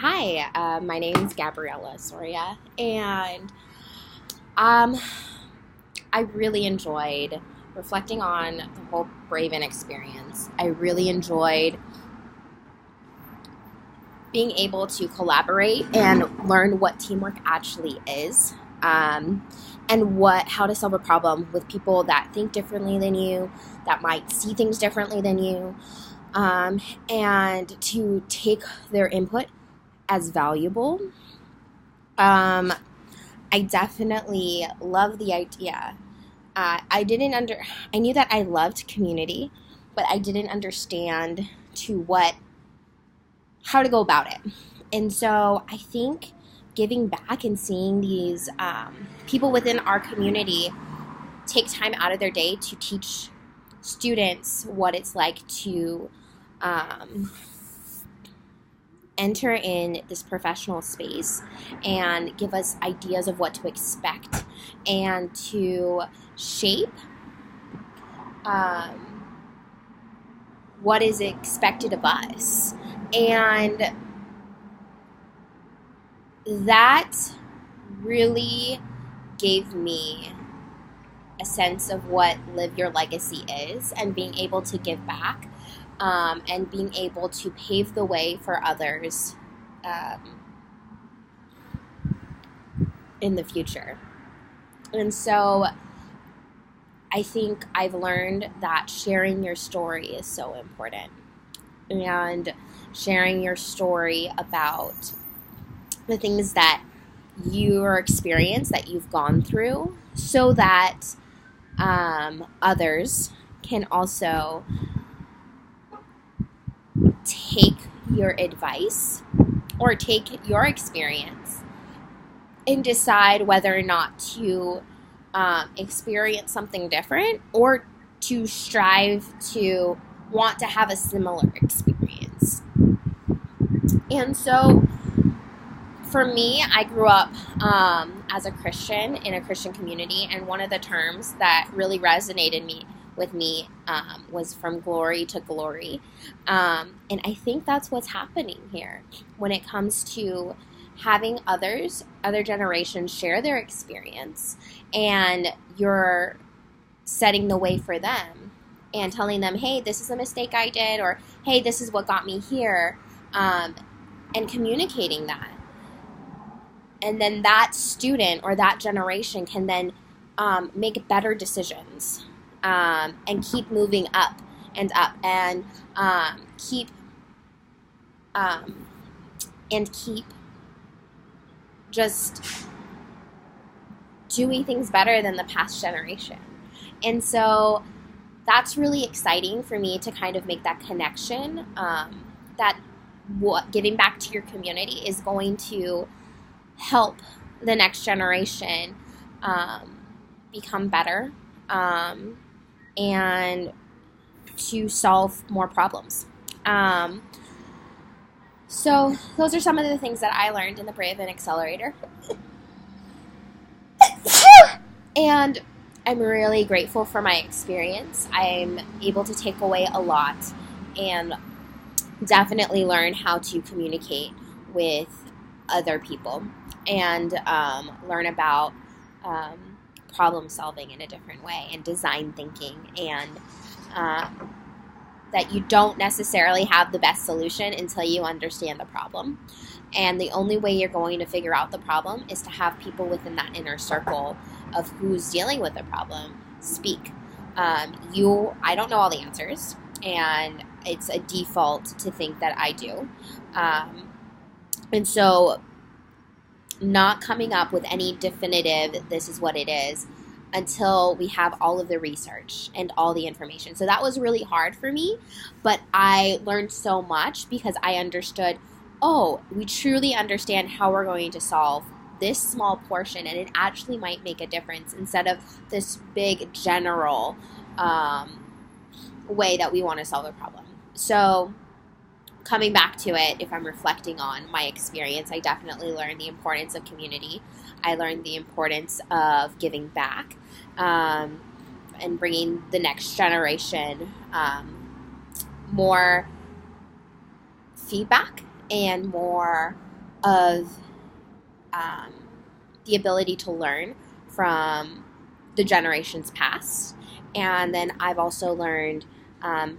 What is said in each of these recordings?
Hi, my name is Gabriella Soria, and um, I really enjoyed reflecting on the whole Braven experience. I really enjoyed being able to collaborate and learn what teamwork actually is, and how to solve a problem with people that think differently than you, that might see things differently than you, and to take their input as valuable. Um, I definitely love the idea. I knew that I loved community, but I didn't understand to what, how to go about it. And so I think giving back and seeing these people within our community take time out of their day to teach students what it's like to um, enter in this professional space and give us ideas of what to expect and to shape um, what is expected of us. And that really gave me a sense of what Live Your Legacy is and being able to give back, and being able to pave the way for others in the future. And so I think I've learned that sharing your story is so important. And sharing your story about the things that your experience that you've gone through so that others can also take your advice or take your experience and decide whether or not to experience something different or to strive to want to have a similar experience. And so for me, I grew up as a Christian in a Christian community, and one of the terms that really resonated with me was from glory to glory. And I think that's what's happening here when it comes to having other generations share their experience, and you're setting the way for them and telling them, hey, this is a mistake I did, or hey, this is what got me here, and communicating that. And then that student or that generation can then make better decisions, and keep moving up and up, and keep just doing things better than the past generation. And so that's really exciting for me to kind of make that connection, that what giving back to your community is going to help the next generation become better, and to solve more problems. So those are some of the things that I learned in the Braven Accelerator. And I'm really grateful for my experience. I'm able to take away a lot and definitely learn how to communicate with other people and learn about problem solving in a different way and design thinking, and that you don't necessarily have the best solution until you understand the problem. And the only way you're going to figure out the problem is to have people within that inner circle of who's dealing with the problem speak. I don't know all the answers, and it's a default to think that I do. And so not coming up with any definitive, this is what it is, until we have all of the research and all the information. So that was really hard for me, but I learned so much because I understood, we truly understand how we're going to solve this small portion, and it actually might make a difference instead of this big general way that we want to solve a problem. So coming back to it, if I'm reflecting on my experience, I definitely learned the importance of community. I learned the importance of giving back, and bringing the next generation more feedback and more of the ability to learn from the generations past. And then I've also learned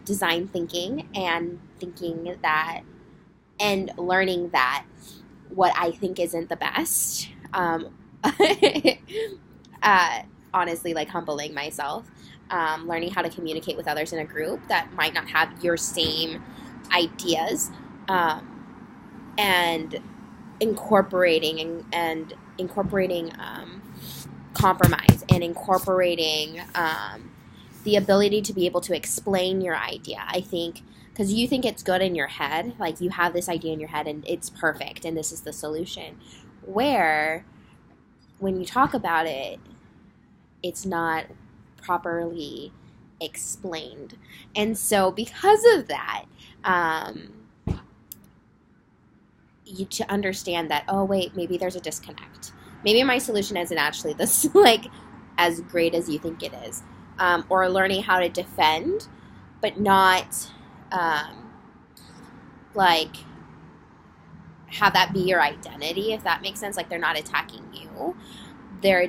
design thinking and thinking that and learning that what I think isn't the best. Honestly, like humbling myself, learning how to communicate with others in a group that might not have your same ideas, and incorporating compromise and incorporating the ability to be able to explain your idea. I think because you think it's good in your head, like you have this idea in your head and it's perfect and this is the solution, where when you talk about it, it's not properly explained. And so because of that, you to understand that, oh wait, maybe there's a disconnect. Maybe my solution isn't actually this like as great as you think it is. Or learning how to defend, but not like have that be your identity, if that makes sense. Like they're not attacking you. They're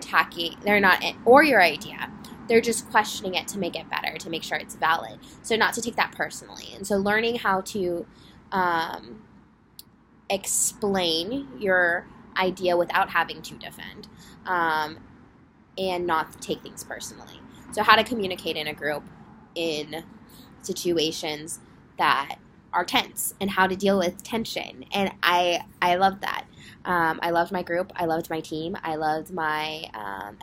not, or your idea. They're just questioning it to make it better, to make sure it's valid. So not to take that personally. And so learning how to explain your idea without having to defend, and not take things personally. So how to communicate in a group in situations that are tense and how to deal with tension. And I love that. I loved my group. I loved my team. I loved my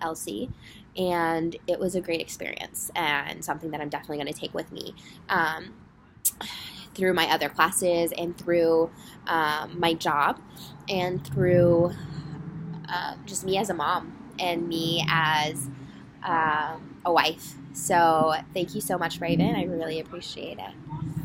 LC. And it was a great experience and something that I'm definitely going to take with me through my other classes and through my job and through just me as a mom and me as a wife. So thank you so much, Raven. I really appreciate it.